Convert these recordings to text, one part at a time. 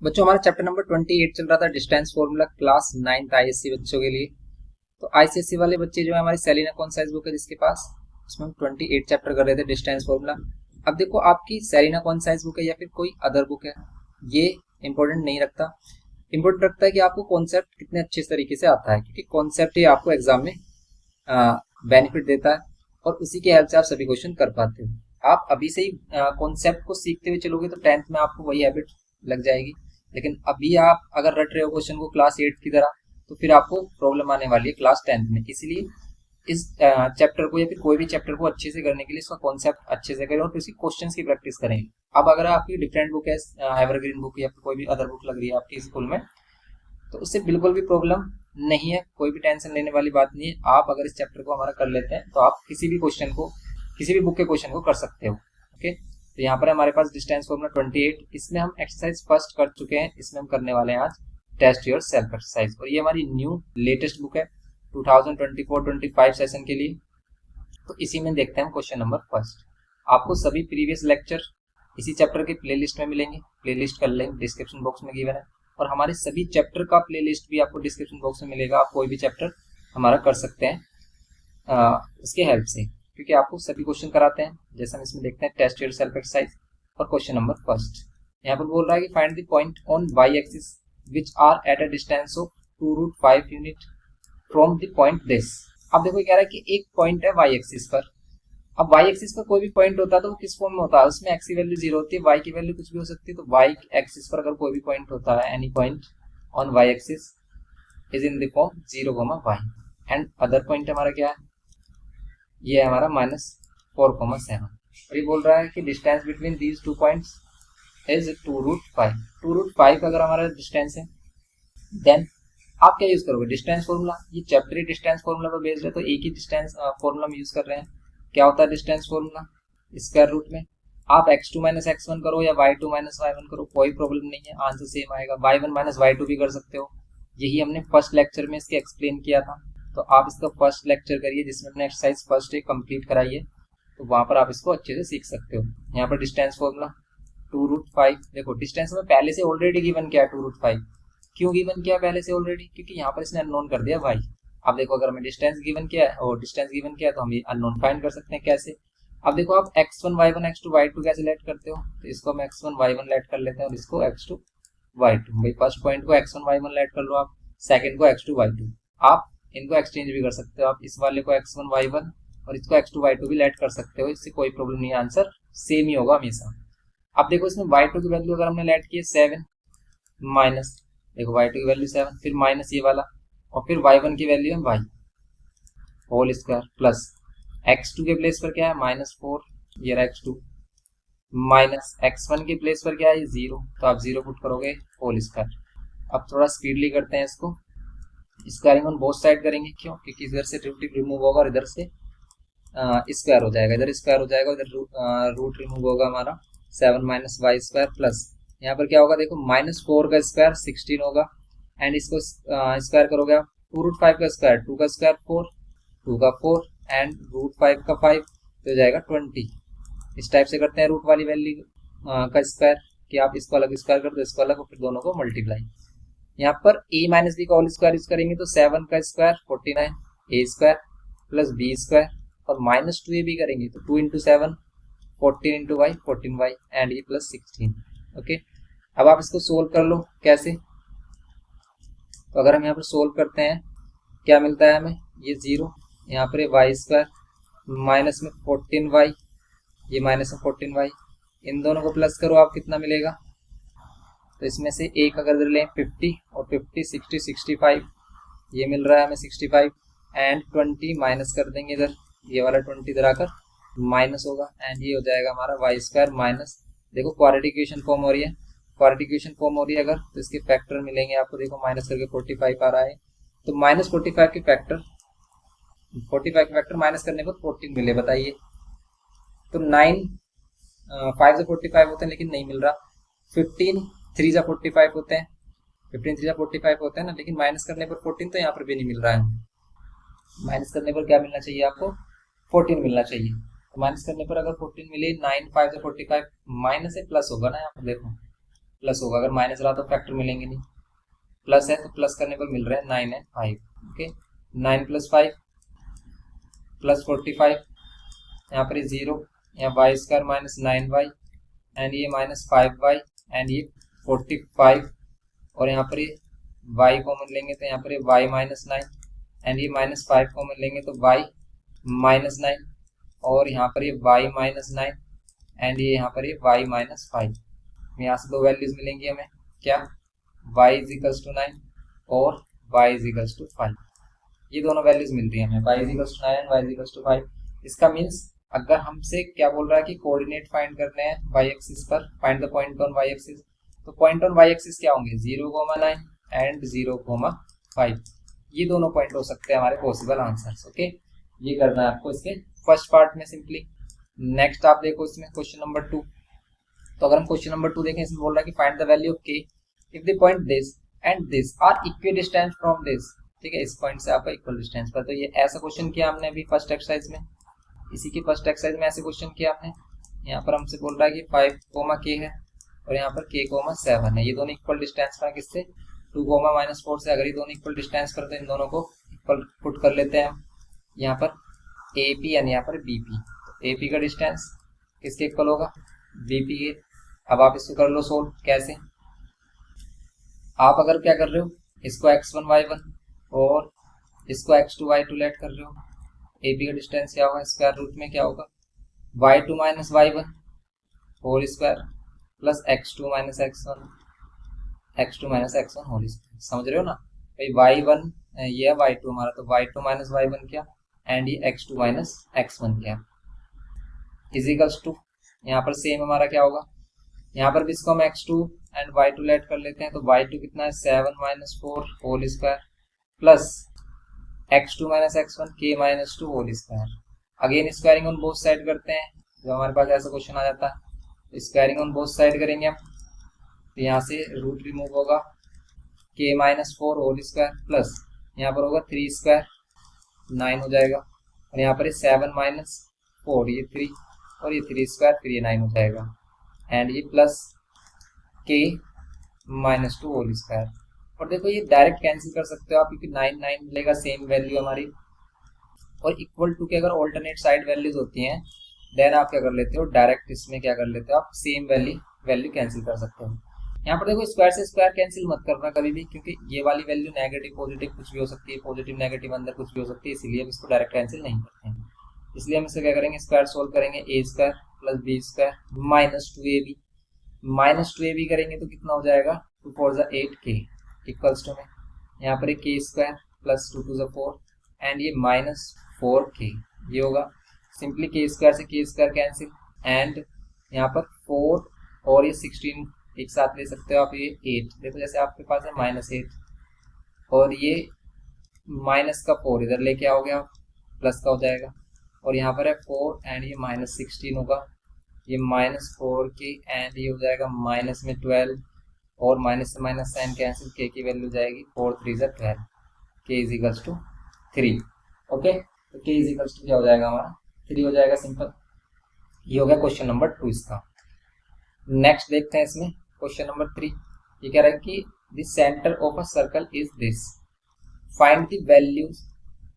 बच्चों हमारा chapter number 28 चल रहा था, distance formula, class 9th ISC बच्चों के लिए। तो आईसीएससी वाले बच्चे जो है हमारी सेलिना कौन साइज बुक है जिसके पास, उसमें हम 28 चैप्टर कर रहे थे, डिस्टेंस फॉर्मूला। अब देखो आपकी सेलिना कौन साइज बुक है या फिर कोई अदर बुक है, ये इंपॉर्टेंट नहीं रखता। इंपॉर्टेंट रखता है कि आपको कॉन्सेप्ट कितने अच्छे तरीके से आता है, क्योंकि कॉन्सेप्ट ही आपको एग्जाम में बेनिफिट देता है और उसी के हेल्प से आप सभी क्वेश्चन कर पाते हो। आप अभी से ही कॉन्सेप्ट को सीखते हुए चलोगे तो 10th में आपको वही हैबिट लग जाएगी। लेकिन अभी आप अगर रट रहे हो क्वेश्चन को क्लास 8 की तरह, तो फिर आपको प्रॉब्लम आने वाली है क्लास 10th में। इसलिए इस चैप्टर को या फिर कोई भी चैप्टर को अच्छे से करने के लिए इसका कॉन्सेप्ट अच्छे से करें और फिर उसकी क्वेश्चंस की प्रैक्टिस करें। अब अगर आपकी डिफरेंट बुक है, एवरग्रीन बुक या फिर कोई भी अदर बुक लग रही है आपकी स्कूल में, तो उससे बिल्कुल भी प्रॉब्लम नहीं है, कोई भी टेंशन लेने वाली बात नहीं है। आप अगर इस चैप्टर को हमारा कर लेते हैं तो आप किसी भी क्वेश्चन को, किसी भी बुक के क्वेश्चन को कर सकते हो। ओके, तो यहाँ पर हमारे पास डिस्टेंस फॉर्मूला 28, इसमें हम एक्सरसाइज फर्स्ट कर चुके हैं, इसमें हम करने वाले हैं आज टेस्ट योर सेल्फ एक्सरसाइज। और ये हमारी न्यू लेटेस्ट बुक है 2024-25 सेशन के लिए। तो इसी में देखते हैं क्वेश्चन नंबर फर्स्ट। आपको सभी प्रीवियस लेक्चर इसी चैप्टर के प्लेलिस्ट में मिलेंगे, प्लेलिस्ट कर लेंगे, डिस्क्रिप्शन बॉक्स में गिवन है। और हमारे सभी चैप्टर का प्लेलिस्ट भी आपको डिस्क्रिप्शन बॉक्स में मिलेगा, आप कोई भी चैप्टर हमारा कर सकते हैं इसके हेल्प से, क्योंकि आपको सभी क्वेश्चन कराते हैं। जैसे हम इसमें देखते हैं टेस्ट योर सेल्फ एक्सरसाइज और क्वेश्चन नंबर फर्स्ट। यहाँ पर बोल रहा है कि find the point on Y axis which are at a distance of 2√5 unit from the point this. अब देखो कह रहा है कि एक पॉइंट है वाई एक्सिस पर। अब वाई एक्सिस पर कोई भी पॉइंट होता है तो वो किस फॉर्म में होता है, उसमें एक्स की वैल्यू 0 होती है, वाई की वैल्यू कुछ भी हो सकती है। तो वाई एक्सिस पर अगर कोई भी पॉइंट होता है, any point on Y axis is in the form 0, and other point हमारा क्या है, ये है हमारा -4, 7। और ये बोल रहा है कि distance between these two points is 2√5। 2√5 अगर हमारा डिस्टेंस है, देन आप क्या यूज करोगे, डिस्टेंस फॉर्मूला। ये चैप्टर ही डिस्टेंस फॉर्मूला पर बेस्ड है, तो एक ही डिस्टेंस फॉर्मूला हम यूज कर रहे हैं। क्या होता है डिस्टेंस फॉर्मूला, स्क्वायर रूट में आप x2 - x1 करो या y2 - y1 करो, कोई प्रॉब्लम नहीं है, आंसर सेम आएगा। y1 - y2 भी कर सकते हो, यही हमने फर्स्ट लेक्चर में इसके एक्सप्लेन किया था। तो आप इसका फर्स्ट लेक्चर करिए जिसमें हमने एक्सरसाइज फर्स्ट डे कंप्लीट कराई है, तो वहां पर आप इसको अच्छे से सीख सकते हो। यहाँ पर डिस्टेंस फॉर्मूला 2√5, देखो डिस्टेंस में पहले से ऑलरेडी गिवन क्या है 2√5। क्यों गिवन किया पहले से ऑलरेडी, क्योंकि यहाँ पर इसने अननोन कर दिया भाई। अब देखो अगर हमें डिस्टेंस गिवन किया है और डिस्टेंस गिवन किया है तो हम ये अननोन फाइंड कर सकते हैं कैसे। अब देखो आप x1 y1 x2 y2 कैसे लेट करते हो, तो इसको हम x1 y1 लेट कर लेते हैं और इसको x2 y2। भाई फर्स्ट पॉइंट को x1 y1 लेट कर लो आप, सेकंड को x2 y2। आप इनको एक्सचेंज भी कर सकते हो, आप इस वाले को x1 y1 और इसको x2 y2 भी लेट कर सकते हो, इससे कोई प्रॉब्लम नहीं है, आंसर सेम ही होगा हमेशा। अब देखो इसमें y2 की वैल्यू अगर हमने लेट की है 7 माइनस, देखो y2 की वैल्यू 7, फिर माइनस ये वाला, और फिर y1 की वैल्यू है y whole square plus x2 के प्लेस पर क्या है -4, ये रहा x2, माइनस x1 के प्लेस पर क्या है 0, तो आप 0 पुट करोगे होल स्क्वायर। अब थोड़ा स्पीडली करते हैं इसको, स्क्वायरिंग ऑन बोथ साइड करेंगे, क्यों, क्योंकि इधर से रूट रिमूव होगा और इधर से स्क्वायर हो जाएगा, इधर स्क्वायर हो जाएगा, इधर रूट रिमूव होगा हमारा 7 - y² प्लस यहाँ पर क्या होगा, देखो -4 का स्क्वायर 16 होगा, एंड इसको स्क्वायर करोगे आप 2√5 का स्क्वायर 2 का स्क्वायर 4, 2 का 4 एंड √5 का 5, तो हो जाएगा 20। इस टाइप से करते हैं रूट वाली वैल्यू का स्क्वायर, कि आप इसको अलग स्क्वायर कर दो, इसको अलग, और फिर दोनों को मल्टीप्लाई। यहाँ पर a - b का होल स्क्वायर यूज करेंगे तो 7 का स्क्वायर 49, a² प्लस b² और -2ab करेंगे तो 2 × 7 14 × y 14y एंड ये प्लस 16। ओके, अब आप इसको सोल्व कर लो कैसे, तो अगर हम यहाँ पर सोल्व करते हैं क्या मिलता है हमें, ये 0, यहाँ पर y² माइनस में 14y, ये माइनस में 14y, इन दोनों को प्लस करो आप कितना मिलेगा, तो इसमें से एक अगर लें 50 और 50 60 65, ये मिल रहा है हमें 65, एंड 20 माइनस कर देंगे इधर, ये वाला 20 इधर आकर माइनस होगा, एंड ये हो जाएगा हमारा y² माइनस, देखो क्वाड्रेटिक इक्वेशन फॉर्म हो रही है, क्वाड्रेटिक इक्वेशन फॉर्म हो रही है अगर, तो इसके फैक्टर मिलेंगे आपको, देखो माइनस करके 45 आ रहा है, तो -45 के फैक्टर, 45 के फैक्टर माइनस करने पर 14 मिले, बताइए। तो 9 5 से 45 होते हैं लेकिन नहीं मिल रहा, 15 3 से 45 होते हैं, 15 3 से 45 होते हैं ना, लेकिन माइनस करने पर 14 तो यहाँ पर भी नहीं मिल रहा है। माइनस करने पर क्या मिलना चाहिए आपको, 14 मिलना चाहिए। तो माइनस करने पर अगर 14 मिले, 9 5 से 45 माइनस है प्लस होगा ना, यहाँ पर देखो प्लस होगा, अगर माइनस रहा तो फैक्टर मिलेंगे नहीं, प्लस है तो प्लस करने पर मिल रहा है 9 एंड 5। ओके, 9 + 5 + 45, यहाँ पर ये 0, यहाँ y² - 9y एंड ये -5y एंड ये 45, और यहाँ पर ये y कॉमन लेंगे तो यहाँ पर ये y - 9 एंड ये -5 कॉमन लेंगे तो y - 9, और यहाँ पर ये y - 9 एंड ये यहाँ पर ये y - 5। यहाँ से दो वैल्यूज मिलेंगी हमें, क्या, y = 9 और y = 5। ये दोनों वैल्यूज मिल रही है हमें, y = 9 एंड y = 5। इसका मीन्स अगर हमसे क्या बोल रहा है कि कोऑर्डिनेट फाइंड करने हैं y एक्सिस पर, find the point on y axis, तो पॉइंट ऑन y एक्सिस क्या होंगे, 0, 9 एंड 0, 5। ये दोनों पॉइंट हो सकते हैं हमारे पॉसिबल आंसर्स। ओके, ये करना है आपको इसके फर्स्ट पार्ट में सिंपली। नेक्स्ट आप देखो इसमें क्वेश्चन नंबर 2। तो अगर हम क्वेश्चन नंबर 2 देखें, इसमें बोल रहा है कि find the value of k if the point this and this are equal distance from this. ठीक है, इस पॉइंट से आपका इक्वल डिस्टेंस पर, तो ये ऐसा क्वेश्चन किया हमने अभी फर्स्ट एक्सरसाइज में, इसी की फर्स्ट एक्सरसाइज में ऐसे क्वेश्चन किया हमने। यहाँ पर हमसे बोल रहा है कि 5, k है और यहाँ पर k, 7 है, ये दोनों इक्वल डिस्टेंस पर किससे, 2, -4 से। अगर ये दोनों इक्वल डिस्टेंस पर तो इन दोनों को इक्वल पुट कर लेते हैं हम। यहाँ पर AP यानी यहाँ पर BP, तो AP का डिस्टेंस किसके इक्वल होगा, BP के। अब आप इसको कर लो सोल्व, कैसे, आप अगर क्या कर रहे हो, इसको x1 y1 और इसको x2 y2 लेट कर रहे हो, AP का डिस्टेंस क्या होगा, स्क्वायर रूट में क्या होगा, y2 - y1 whole square plus x2 - x1 whole square. समझ रहे हो ना भाई, y1 ये है y2 हमारा, तो y2 - y1 क्या एंड ये x2 - x1 क्या, इजिकल्स टू, यहाँ पर सेम हमारा क्या होगा, यहाँ पर भी इसको हम x2 एंड y2 लेट कर लेते हैं, तो y2 कितना है, 7 - 4 whole square plus x2 - x1 k - 2 whole square. Again squaring on both side करते हैं, जब हमारे पास ऐसा क्वेश्चन आ जाता है तो स्क्वायरिंग ऑन बोथ साइड करेंगे हम, तो यहाँ से रूट रिमूव होगा, k - 4 होल स्क्वायर प्लस यहाँ पर होगा 3² 9 हो जाएगा, और यहाँ पर 7 - 4 ये 3 और ये 3² फिर ये 9 हो जाएगा, एंड ये प्लस k - 2 होल स्क्वायर। और देखो ये डायरेक्ट कैंसिल कर सकते हो आप, क्योंकि 9 9 मिलेगा, सेम वैल्यू हमारी। और इक्वल टू के अगर ऑल्टरनेट साइड वैल्यूज होती हैं, देन आप क्या कर लेते हो, डायरेक्ट इसमें क्या कर लेते हो, आप सेम वैल्यू कैंसिल कर सकते हो। यहाँ पर देखो स्क्वायर से स्क्वायर कैंसिल मत करना कभी भी, क्योंकि ये वाली वैल्यू नेगेटिव पॉजिटिव कुछ भी हो सकती है, पॉजिटिव नेगेटिव अंदर कुछ भी हो सकती है, इसीलिए हम इसको डायरेक्ट कैंसिल नहीं करते हैं। इसलिए हम इसे क्या करेंगे, स्क्वायर सोल्व करेंगे, a² + b² -2ab, -2ab करेंगे तो कितना हो जाएगा, 2 4 = 8k इक्वल्स टू में यहाँ पर k² + 2 2 = 4 एंड ये -4k, ये होगा सिंपली k² से k² कैंसिल, एंड यहाँ पर 4 और ये 16 एक साथ ले सकते हो आप, ये 8, देखो जैसे आपके पास है -8 और ये माइनस का 4 इधर लेके आओगे आप, प्लस का हो जाएगा, और यहाँ पर है 4 एंड ये -16 होगा, ये -4k एंड ये हो जाएगा माइनस में 12, और माइनस से माइनस साइन कैंसिल, k की वैल्यू जाएगी 4 3 = 12, k = 3। ओके, तो k = क्या हो जाएगा हमारा, 3 हो जाएगा, सिंपल। ये हो गया क्वेश्चन नंबर 2 इसका। नेक्स्ट देखते हैं इसमें क्वेश्चन नंबर 3। ये कह रहा है कि the centre of a circle is this, find the values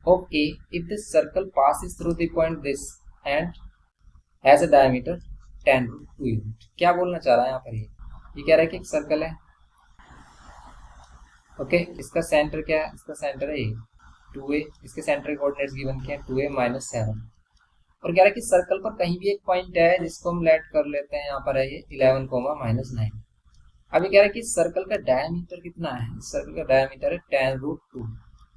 of a if the circle passes through the point this and has a diameter 10√2 unit. क्या बोलना चाह रहा है यहाँ पर, ये कह रहा है कि एक सर्कल है, ओके, इसका सेंटर क्या है, इसका सेंटर है 2a, इसके सेंटर कोऑर्डिनेट्स गिवन किए हैं 2a - 7, और कह रहा है कि सर्कल पर कहीं भी एक पॉइंट है जिसको हम लेट कर लेते हैं, यहाँ पर है ये 11, -9। अभी कह रहा है कि सर्कल का डायमीटर कितना है, सर्कल का डायमीटर है 10√2,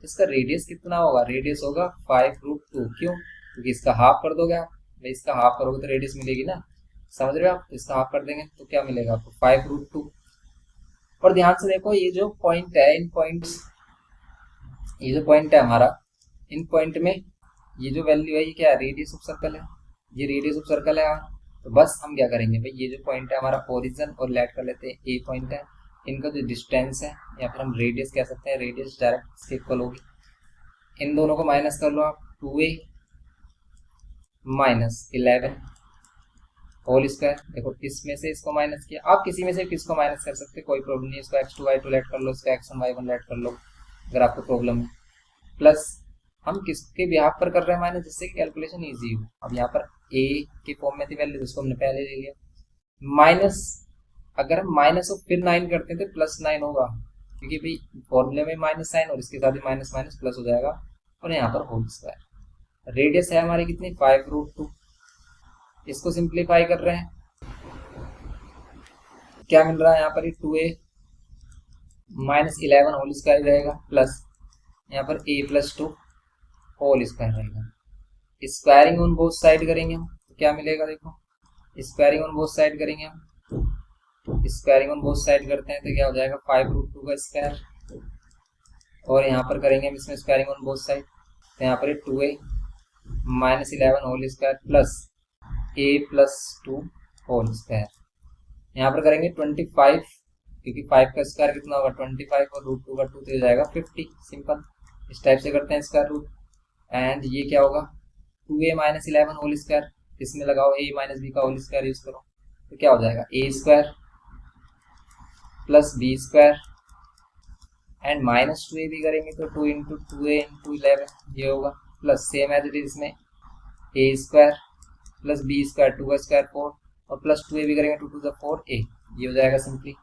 इसका रेडियस कितना होगा, रेडियस होगा 5√2। क्यों, क्योंकि इसका हाफ कर दोगे आप, भाई इसका हाफ करोगे तो रेडियस मिलेगी ना, समझ रहे हो आप, इसका हाफ कर देंगे तो क्या मिलेगा आपको, 5√2। और ध्यान से देखो ये जो पॉइंट है, इन पॉइंट्स, ये जो पॉइंट है हमारा, इन पॉइंट में ये जो वैल्यू है ये क्या है, रेडियस ऑफ सर्कल है, ये रेडियस ऑफ सर्कल है। तो बस हम क्या करेंगे भाई, ये जो पॉइंट है हमारा ओरिजिन और लेट कर लेते हैं ए पॉइंट है, इनका जो डिस्टेंस है या फिर हम रेडियस कह सकते हैं, रेडियस डायरेक्ट इसके इक्वल होगी, इन दोनों को माइनस कर लो आप, 2a - 11 होल स्क्वायर। देखो इसमें से इसको माइनस किया, आप किसी में से किसको माइनस कर सकते हैं, कोई प्रॉब्लम नहीं, इसको x2 y2 लेट कर लो, इसको x1 y1 लेट कर लो अगर आपको प्रॉब्लम है। प्लस हम किसके बिहाफ पर कर रहे हैं माइनस, जिससे कैलकुलेशन इजी हो। अब यहाँ पर a के फॉर्म में थी वैल्यू, जिसको हमने पहले ले लिया। माइनस, अगर हम माइनस और फिर 9 करते हैं तो प्लस 9 होगा, क्योंकि भाई फॉर्मूले में माइनस साइन और इसके साथ ही माइनस माइनस प्लस हो जाएगा। और यहाँ पर होल स्क्वायर। रेडियस है हमारी कितनी, 5√2। इसको सिंप्लीफाई कर रहे हैं, क्या मिल रहा है यहाँ पर, 2a माइनस 11 होल स्क्वायर रहेगा, प्लस यहाँ पर a प्लस 2 होल स्क्वायर रहेगा। स्क्वायरिंग ऑन बोथ साइड करेंगे हम तो क्या मिलेगा, देखो स्क्वायरिंग ऑन बोथ साइड करेंगे हम, स्क्वायरिंग ऑन बोथ साइड करते हैं तो क्या हो जाएगा, 5√2 का स्क्वायर। और यहाँ पर करेंगे हम इसमें स्क्वायरिंग ऑन बोथ साइड, तो यहाँ पर 2a minus 11 whole square plus a plus 2 whole square. यहाँ पर करेंगे 25, क्योंकि 5 का स्क्वायर कितना होगा 25 और √2 का 2 तो हो जाएगा 50। सिंपल इस टाइप से करते हैं स्क्वायर रूट। एंड ये क्या होगा, 2a माइनस 11 होल स्क्वायर, इसमें लगाओ a माइनस b का होल स्क्वायर यूज करो, तो क्या हो जाएगा a square plus b square and minus 2a भी करेंगे तो 2 इंटू 2a इंटू 11 ये होगा, plus same as it is इसमें a square plus b square 2 का स्क्वायर 4 और प्लस 2a भी करेंगे 2 टू द 4a, ये हो जाएगा सिंपली,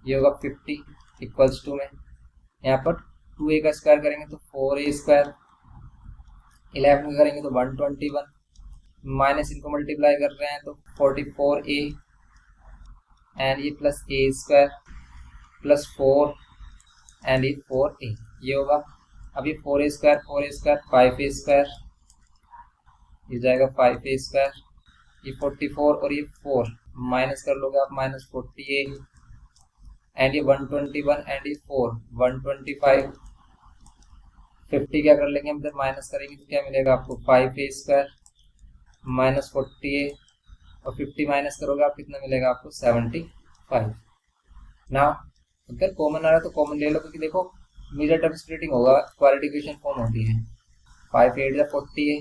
ये होगा 50 इक्वल्स टू में यहाँ पर 2a का स्क्वायर करेंगे तो 4a स्क्वायर, 11 का करेंगे तो 121, माइनस इनको मल्टीप्लाई कर रहे हैं तो 44a एंड ये plus a square plus 4 and ये 4a ये होगा। अब ये 4a स्क्वायर 5a स्क्वायर, ये जाएगा 5a स्क्वायर, ये 44 और ये 4 माइनस कर लोगे आप, माइनस 40a एंड ये 121 एंड ये 4 125, 50 क्या कर लेंगे हम, इधर माइनस करेंगे तो क्या मिलेगा आपको, 5a स्क्वायर माइनस 40a और 50 माइनस करोगे आप कितना मिलेगा आपको, 75। ना अगर कॉमन आ रहा है तो कॉमन ले लो, क्योंकि देखो मेजर टर्म स्प्लिटिंग होगा, क्वाड्रेटिक इक्वेशन फॉर्म होती है। 5 8 जा 40a,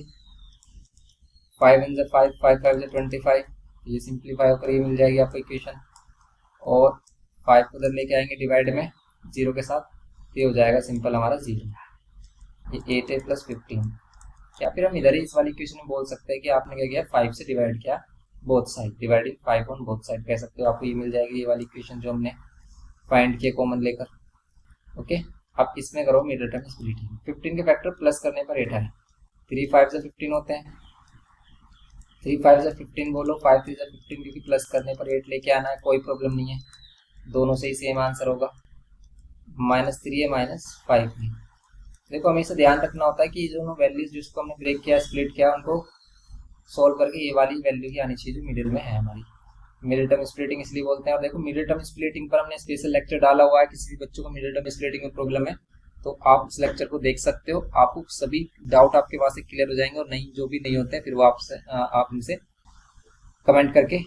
5 1 जा 5 5 5 जा 25, ये सिंप्लीफाई होकर ये मिल जाएगी आपको इक्वेशन। और 5 को उधर लेके आएंगे डिवाइड में 0 के साथ, ये हो जाएगा सिंपल हमारा 0, ये 8a प्लस 15। या फिर हम इधर ही इस वाली इक्वेशन में बोल सकते हैं कि आपने क्या किया, 5 से डिवाइड किया both side, dividing 5 on both side कह सकते हो, आपको ये मिल जाएगी ये वाली इक्वेशन जो हमने फाइंड किया कॉमन लेकर। ओके, अब इसमें करो मिडिल टर्म स्प्लिटिंग। 15 के फैक्टर प्लस करने पर 8 है, 3 5 से 15 होते हैं, 3 5 से 15 बोलो, 5 3 से 15, क्योंकि प्लस करने पर 8 लेके आना है, कोई प्रॉब्लम नहीं है, दोनों से ही सेम आंसर होगा। -3 है -5 है। देखो हमेशा ध्यान रखना होता है कि जो वैल्यूज जिसको हमने ब्रेक किया स्प्लिट किया उनको सॉल्व करके ये वाली वैल्यू की आनी चाहिए जो मिडिल में है हमारी। मिडिल टर्म स्प्लिटिंग इसलिए बोलते हैं। और देखो मिडिल टर्म स्प्लिटिंग पर हमने स्पेशल लेक्चर डाला हुआ है, किसी भी बच्चों को मिडिल टर्म स्प्लिटिंग में प्रॉब्लम है तो आप उस लेक्चर को देख सकते हो, आपको सभी डाउट आपके पास से क्लियर हो जाएंगे। और नहीं जो भी नहीं होते हैं फिर वो आपसे आप इनसे कमेंट करके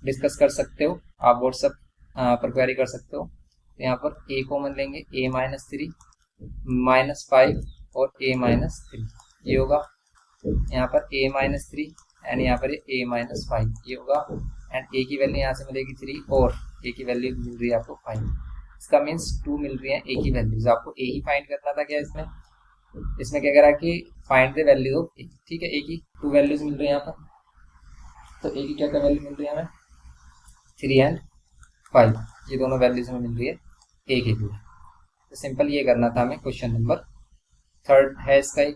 डिस्कस कर सकते हो, आप व्हाट्सएप पर क्वेरी कर सकते हो। यहाँ पर a कॉमन लेंगे, a -3 -5 और a -3 ये होगा। यहाँ पर a -3 एंड यहाँ पर a -5 ये होगा। एंड a की वैल्यू यहाँ से मिलेगी 3 और a की वैल्यू मिल रही है आपको 5, इसका मीन्स 2 मिल रही है a की वैल्यूज। आपको a ही फाइंड करना था क्या इसमें क्या कह रहा है कि find the value of a, ठीक है। a की 2 वैल्यूज मिल रही है यहाँ पर, तो a की क्या क्या वैल्यू मिल रही है हमें 3 एंड 5, ये दोनों वैल्यूज हमें मिल रही है a की भी। तो सिंपल ये करना था हमें। क्वेश्चन नंबर 3 है इसका ही।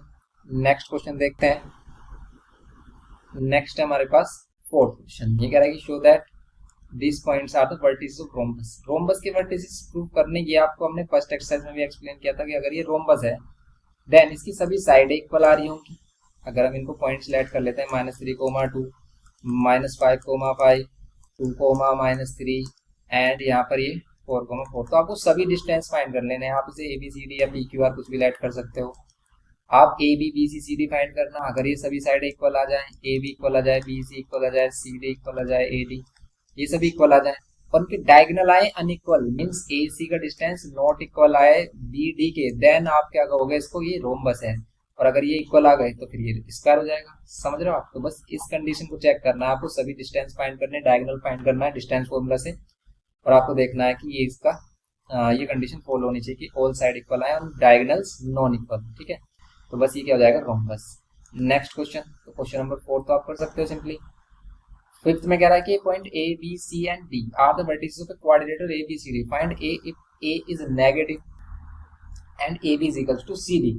नेक्स्ट क्वेश्चन देखते हैं। नेक्स्ट है हमारे पास 4th क्वेश्चन। ये कह रहा है कि show that this points are the vertices of rhombus. Rhombus के वर्टिसेस प्रूव करने की आपको हमने फर्स्ट एक्सरसाइज में भी एक्सप्लेन किया था कि अगर ये रोम्बस है देन इसकी सभी साइडें इक्वल आ रही होंगी। अगर हम इनको पॉइंट्स लेट कर लेते हैं -3, -2, -5, -5, 2, -3 एंड यहाँ पर ये 4, 4, तो आपको सभी डिस्टेंस फाइंड कर लेने हैं। आप इसे ABCD या PQR कुछ भी लेट कर सकते हो। आप AB BC CD फाइंड करना, अगर ये सभी साइड इक्वल आ जाए, AB इक्वल आ जाए, BC इक्वल आ जाए, CD इक्वल आ जाए, AD ये सभी इक्वल आ जाए और उनके डायगोनल आए अनइक्वल, मींस AC का डिस्टेंस नॉट इक्वल आए BD के, देन आप क्या कहोगे इसको ये रोम्बस है। और अगर ये इक्वल आ गए तो फिर ये स्क्वायर हो जाएगा। समझ रहे हो आप? तो बस इस कंडीशन को चेक करना है आपको, सभी डिस्टेंस फाइंड करने, डायगोनल फाइंड करना है डिस्टेंस फॉर्मूला से, और आपको देखना है कि ये इसका ये कंडीशन फॉलो होनी चाहिए कि ऑल साइड इक्वल है और डायगोनल्स नॉन इक्वल। ठीक है, तो बस ये क्या हो जाएगा, रोम्बस। नेक्स्ट क्वेश्चन, तो क्वेश्चन नंबर 4 तो आप कर सकते हो सिंपली। फिफ्थ में कह रहा है कि point A B C and D are the vertices of a quadrilateral A B C D, find a if a is negative and A B is equals to C D.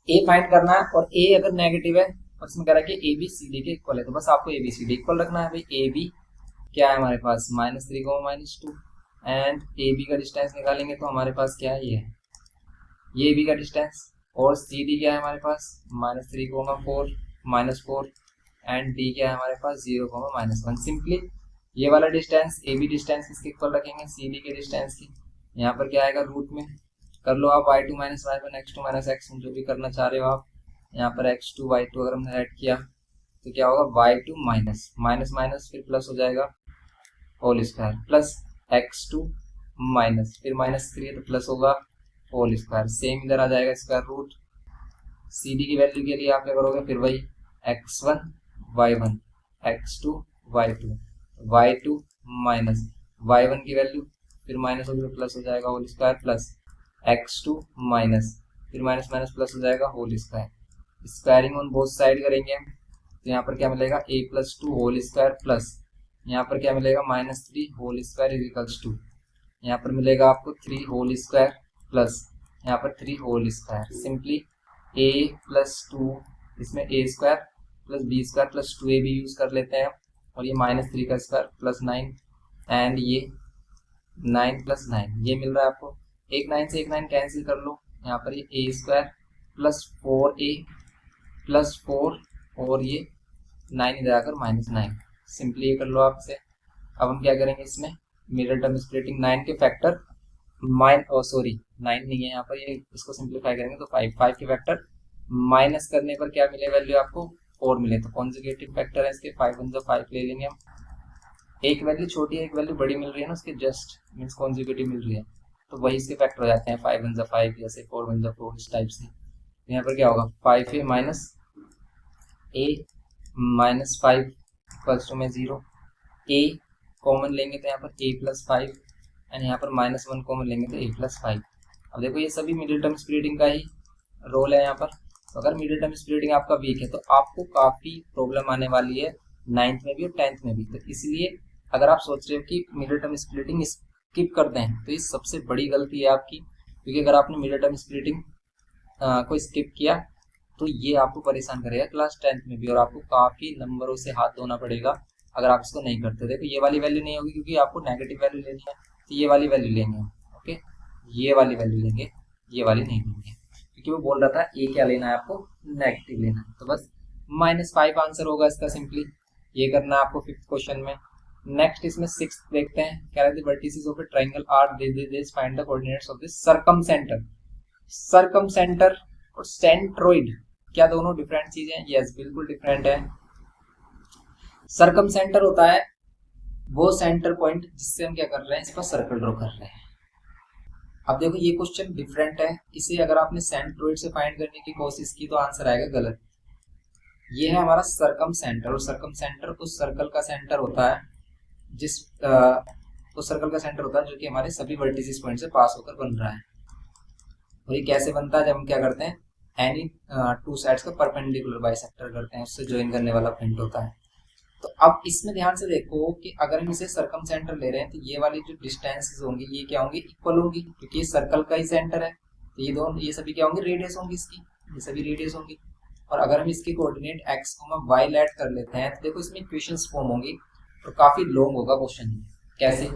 A find करना है और ए अगर negative है और इसमें कह रहा है कि ए बी सी डी के इक्वल है, तो बस आपको A B C D equal रखना है। भाई ए बी क्या है हमारे पास, -3, -2, एंड ए बी का डिस्टेंस निकालेंगे तो हमारे पास क्या है, ये बी का डिस्टेंस, और सी डी क्या है हमारे पास, -3, -4, -4, एंड डी क्या है हमारे पास 0, -1। सिंपली ये वाला डिस्टेंस ए बी डिस्टेंस किसके इक्वल रखेंगे, सी डी के डिस्टेंस की। यहाँ पर क्या आएगा, रूट में कर लो आप y2 - y1 x2 - x, जो भी करना चाह रहे हो आप। यहाँ पर x2 y2 अगर हमने ऐड किया तो क्या होगा, y2 माइनस माइनस माइनस फिर प्लस हो जाएगा whole square, plus x2 minus फिर -3 है तो प्लस होगा होल स्क्वायर। सेम इधर आ जाएगा स्क्वायर रूट। सी डी की वैल्यू के लिए आप क्या करोगे, फिर वही x1 y1 x2 y2 y2 minus y1 की वैल्यू फिर माइनस होगी तो प्लस हो जाएगा whole square, plus x2 minus फिर माइनस माइनस प्लस हो जाएगा whole square. Squaring on both side करेंगे तो यहाँ पर क्या मिलेगा, a+2 होल स्क्वायर, प्लस यहाँ पर क्या मिलेगा, -3 whole square is equals to, यहाँ पर मिलेगा आपको 3 होल स्क्वायर, प्लस यहाँ पर 3 होल स्क्वायर। सिंपली a+2 इसमें a square plus b square plus 2ab use कर लेते हैं, और ये -3 का स्क्वायर प्लस 9, एंड ये 9 + 9 ये मिल रहा है आपको। एक 9 से एक 9 कैंसिल कर लो, यहाँ पर ये a square plus 4a plus 4 और ये 9 इधर आकर -9। सिंपली ये कर लो आपसे। अब हम क्या करेंगे, इसमें मिडिल टर्म स्प्लिटिंग 9 के फैक्टर 9 नहीं है यहाँ पर, ये इसको सिंप्लीफाई करेंगे तो 5 के फैक्टर माइनस करने पर क्या मिले वैल्यू आपको, 4 मिले। तो कॉन्जुगेटिव फैक्टर है इसके 5 × 5 ले लेंगे हम। एक वैल्यू छोटी है एक वैल्यू बड़ी मिल रही है ना, उसके जस्ट मीन्स कॉन्जुगेटिव मिल रही है, तो वही इसके फैक्टर हो जाते हैं 5 × 5 जैसे 4 × 4 इस टाइप से। तो यहाँ पर क्या होगा, 5a minus a minus 5 equals to में 0। a कॉमन लेंगे तो यहाँ पर a + 5 एंड यहाँ पर -1 कॉमन लेंगे तो a + 5। अब देखो ये सभी मिडिल टर्म स्प्लिटिंग का ही रोल है यहाँ पर। तो अगर मिडिल टर्म स्प्लिटिंग आपका वीक है तो आपको काफ़ी प्रॉब्लम आने वाली है 9th में भी और 10th में भी। तो इसलिए अगर आप सोच रहे हो कि मिडिल टर्म स्प्लिटिंग स्किप कर दें तो ये सबसे बड़ी गलती है आपकी, क्योंकि अगर आपने मिडिल टर्म स्प्लिटिंग को स्किप किया तो ये आपको परेशान करेगा क्लास 10th में भी, और आपको काफ़ी नंबरों से हाथ धोना पड़ेगा अगर आप इसको नहीं करते। देखो ये वाली वैल्यू नहीं होगी क्योंकि आपको नेगेटिव वैल्यू लेनी है, तो ये वाली वैल्यू लेंगे। ओके, ये वाली वैल्यू लेंगे, ये वाली नहीं लेंगे, क्योंकि वो बोल रहा था ए क्या लेना है आपको, नेगेटिव लेना है। तो बस -5 आंसर होगा इसका। सिंपली ये करना है आपको 5th क्वेश्चन में। नेक्स्ट इसमें 6th देखते हैं, कह रहे थे vertices of a triangle are this find the coordinates of this circumcentre. Circumcentre और सेंट्रोइड क्या दोनों डिफरेंट चीजें हैं? यस, बिल्कुल डिफरेंट है। सर्कमसेंटर होता है वो सेंटर पॉइंट जिससे हम क्या कर रहे हैं, इस पर सर्कल ड्रॉ कर रहे हैं। अब देखो ये क्वेश्चन डिफरेंट है, इसे अगर आपने सेंट्रोइड से फाइंड करने की कोशिश की तो आंसर आएगा गलत। ये है हमारा सर्कम सेंटर, और सर्कम सेंटर उस सर्कल का सेंटर होता है उस सर्कल का सेंटर होता है जो कि हमारे सभी वर्टिसेस पॉइंट से पास होकर बन रहा है। और ये कैसे बनता है, जब हम क्या करते हैं, एनी 2 साइड्स का परपेंडिकुलर बाइसेक्टर करते हैं, उससे ज्वाइन करने वाला पॉइंट होता है। तो अब इसमें ध्यान से देखो कि अगर हम इसे सर्कम सेंटर ले रहे हैं तो ये वाली जो डिस्टेंसेस होंगी ये क्या होंगी, इक्वल होंगी, क्योंकि ये सर्कल का ही सेंटर है। तो ये सभी क्या होंगी, रेडियस होंगी इसकी, ये सभी रेडियस होंगी। और अगर हम इसकी कोऑर्डिनेट x, y लेट कर लेते हैं तो देखो इसमें इक्वेशंस फॉर्म होंगी और काफी लॉन्ग होगा क्वेश्चन। कैसे,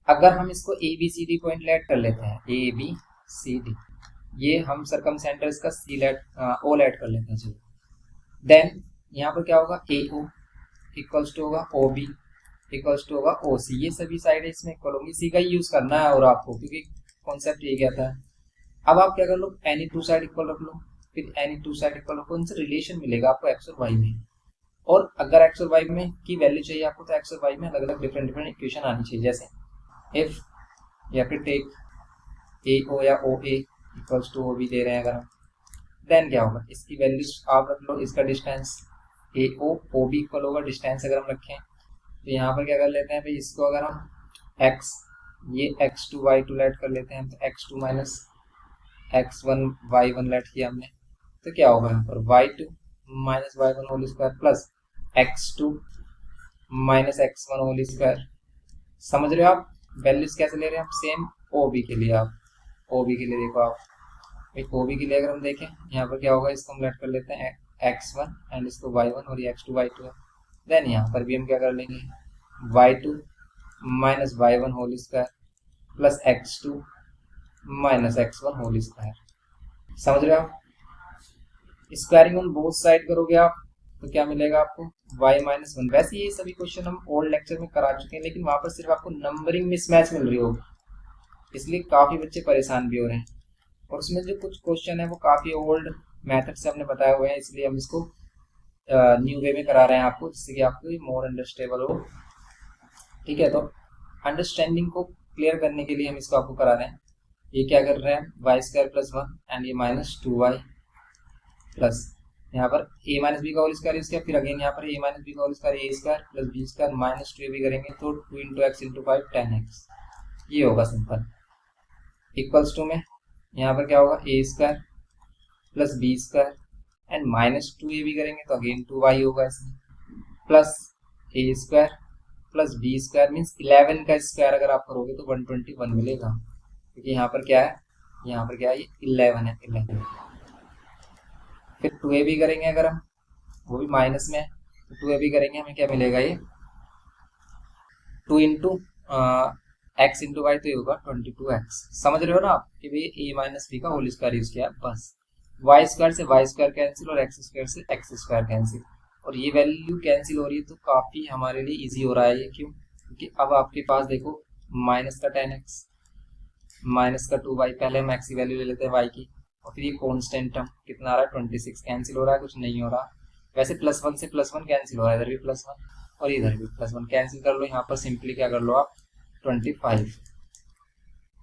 अगर हम इसको A B C D point let कर लेते हैं, ए बी सी डी, ये हम सर्कम सेंटर इसका सी लेट ओ लेट कर लेते हैं। चलो देन यहाँ पर क्या होगा, ए ओ इक्वल्स टू होगा ओ बी इक्वल्स टू होगा ओ सी। ये सभी साइड इसमें इक्वल होंगी, सी का ही यूज करना है और आपको, क्योंकि कॉन्सेप्ट ये क्या था। अब आप क्या कर लो, एनी 2 साइड इक्वल रख लो, फिर एनी 2 साइड इक्वल रखो, इनसे रिलेशन मिलेगा आपको एक्स और वाई में। और अगर एक्स और वाई में की वैल्यू चाहिए आपको तो एक्स और वाई में अलग अलग डिफरेंट इक्वेशन आनी चाहिए। जैसे इफ या फिर टेक ए ओ या ओ ए इक्वल्स टू ओ बी दे रहे हैं अगर हम, देन क्या होगा, इसकी वैल्यूज आप रख लो, इसका डिस्टेंस ए ओ बी इक्वल होगा डिस्टेंस अगर हम रखें, तो यहाँ पर क्या कर लेते हैं भाई, इसको अगर हम x ये x2 y2 लेट कर लेते हैं, तो x2 minus x1 y1 late किया हमने, तो क्या होगा यहाँ पर y2 minus y1 whole square plus x2 minus x1 whole square. समझ रहे हो आप वैल्यूज कैसे ले रहे हैं हम, सेम OB के लिए, आप OB के लिए देखो आप भाई, OB के लिए अगर हम देखें यहाँ पर क्या होगा, इसको हम लेट कर लेते हैं x1 एंड इसको y1 और ये x2 y2 है। देन यहाँ पर भी हम क्या कर लेंगे, y2 minus y1 whole square plus x2 minus x1 whole square. समझ रहे हो आप, स्क्वायरिंग ऑन बोथ साइड करोगे आप तो क्या मिलेगा आपको, y माइनस 1। वैसे ये सभी क्वेश्चन हम ओल्ड लेक्चर में करा चुके हैं, लेकिन वहां पर सिर्फ आपको नंबरिंग मिसमैच मिल रही होगी, इसलिए काफी बच्चे परेशान भी हो रहे हैं। और उसमें जो कुछ क्वेश्चन है वो काफी ओल्ड मेथड से हमने बताए हुए हैं, इसलिए हम इसको न्यू वे में करा रहे हैं आपको, जिससे कि आपको मोर अंडरस्टेबल हो। ठीक है, तो अंडरस्टैंडिंग को क्लियर करने के लिए हम इसको आपको करा रहे हैं। ये क्या कर रहे हैं, वाई स्क्वायर प्लस 1 एंड ये माइनस 2y प्लस यहाँ पर a माइनस बी का होल स्क्वायर यूज किया, फिर अगेन यहाँ पर a माइनस बी का whole square a square plus B square minus 2ab करेंगे तो 2 इंटू एक्स इंटू 5 10x, ये होगा सिंपल। इक्वल्स टू में यहाँ पर क्या होगा, a square plus B square and minus 2ab करेंगे तो अगेन 2y होगा इसमें, plus a square plus B square means 11 का स्क्वायर अगर आप करोगे तो 121 मिलेगा, क्योंकि यहाँ पर क्या है, यहाँ पर क्या है, ये 11 है 11। फिर 2ab करेंगे अगर हम, वो भी माइनस में है, तो 2ab करेंगे हमें क्या मिलेगा, ये 2 इंटू एक्स इंटू वाई, तो ये होगा 22x। समझ रहे हो ना आप कि भाई a माइनस बी का होल स्क्वायर यूज किया, बस वाई स्क्वायर से वाई स्क्वायर कैंसिल और एक्स स्क्वायर से एक्स स्क्वायर कैंसिल, और ये वैल्यू कैंसिल हो रही है, तो काफी हमारे लिए इजी हो रहा है ये। क्यों, क्योंकि अब आपके पास देखो माइनस का 10x माइनस का 2y, पहले हम एक्स की वैल्यू ले लेते हैं y की, और फिर ये कॉन्स्टेंट टर्म कितना आ रहा है 26, कैंसिल हो रहा है, कुछ नहीं हो रहा। वैसे +1 से +1 कैंसिल हो रहा है, इधर भी +1 और इधर भी +1 कैंसिल कर लो, यहाँ पर सिंपली क्या कर लो आप 25।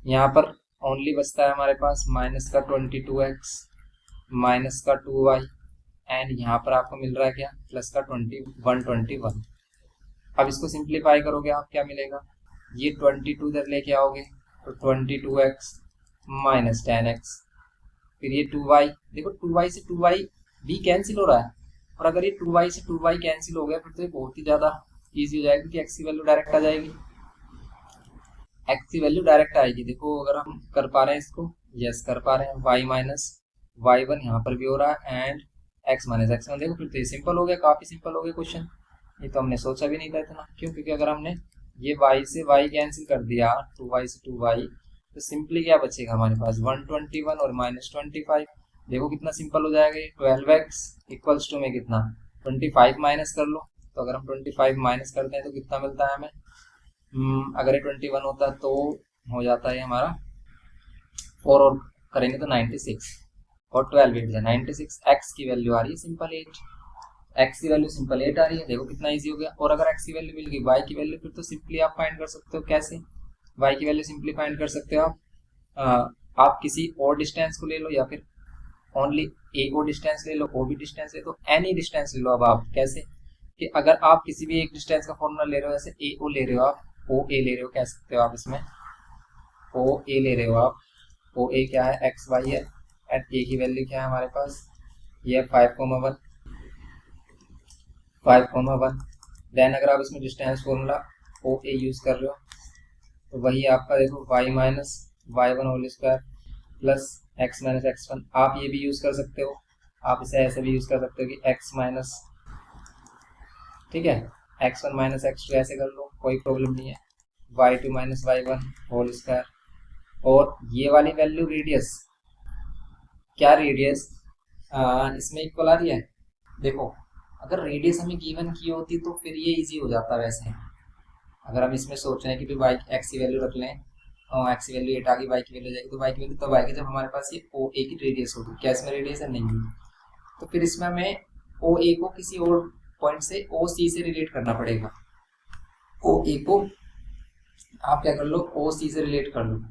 यहाँ पर ओनली बचता है हमारे पास माइनस का 22x माइनस का 2y एंड यहाँ पर आपको मिल रहा है क्या, प्लस का 121। अब इसको सिंप्लीफाई करोगे आप, क्या मिलेगा, ये 22 इधर लेके आओगे तो 22x माइनस 10x, फिर ये 2y, देखो 2y से 2y भी कैंसिल हो रहा है, और अगर ये 2y से 2y कैंसिल हो गया फिर तो ये बहुत ही ज़्यादा ईजी हो जाएगा, क्योंकि x की वैल्यू डायरेक्ट आ जाएगी, x की वैल्यू डायरेक्ट आएगी। देखो अगर हम कर पा रहे हैं इसको, यस कर पा रहे हैं, y माइनस y1 यहाँ पर भी हो रहा है एंड x माइनस x1, देखो फिर तो ये सिंपल हो गया, काफ़ी सिंपल हो गया क्वेश्चन। ये तो हमने सोचा भी नहीं था इतना, क्यों, क्योंकि अगर हमने ये y से y कैंसिल कर दिया 2y से 2y, तो सिंपली क्या बचेगा हमारे पास 121 और माइनस 25, देखो कितना सिंपल हो जाएगा ये। 12x इक्वल्स टू में कितना 25 माइनस कर लो, तो अगर हम 25 माइनस करते हैं तो कितना मिलता है हमें, अगर ये 21 होता तो हो जाता है हमारा 4 और करेंगे तो 96 और 12 8 है 96, x की वैल्यू आ रही है सिंपल 8, x की वैल्यू सिंपल 8 आ रही है, देखो कितना इजी हो गया। और अगर x की वैल्यू मिल गई, y की वैल्यू फिर तो सिंपली आप फाइंड कर सकते हो, कैसे, y की वैल्यू सिंपली फाइंड कर सकते हो आप किसी और डिस्टेंस को ले लो, या फिर ओनली a को डिस्टेंस ले लो, o भी डिस्टेंस ले, तो एनी डिस्टेंस ले लो। अब आप कैसे, कि अगर आप किसी भी एक डिस्टेंस का फॉर्मूला ले रहे हो, जैसे a o ले रहे हो आप, o a ले रहे हो, कह सकते हो आप इसमें o a ले रहे हो आप, o a क्या है, x y है, एंड a की वैल्यू क्या है हमारे पास, ये 5,1 5,1। देन अगर आप इसमें distance formula O A use कर रहे हो, तो वही आपका देखो y minus y1 whole square plus x minus x1, आप ये भी यूज कर सकते हो, आप इसे ऐसे भी यूज कर सकते हो कि x माइनस, ठीक है, x1 माइनस x2 ऐसे कर लो, कोई प्रॉब्लम नहीं है, y2 minus y1 whole square, और ये वाली वैल्यू रेडियस, क्या रेडियस इसमें इक्वल आ रही है, देखो अगर रेडियस हमें गिवन की होती तो फिर ये इजी हो जाता। वैसे अगर हम इसमें सोच रहे हैं कि भाई x की वैल्यू रख लें, x की वैल्यू 8 आ गई, y की वैल्यू जाएगी, तो y की वैल्यू तब आएगी जब हमारे पास ये ओ ए की रेडियस होगी, क्या इसमें रेडियस है, नहीं है, तो फिर इसमें हमें ओ ए को किसी और पॉइंट से ओ सी से रिलेट करना पड़ेगा। ओ ए को आप क्या कर लो, ओ सी से रिलेट कर लो,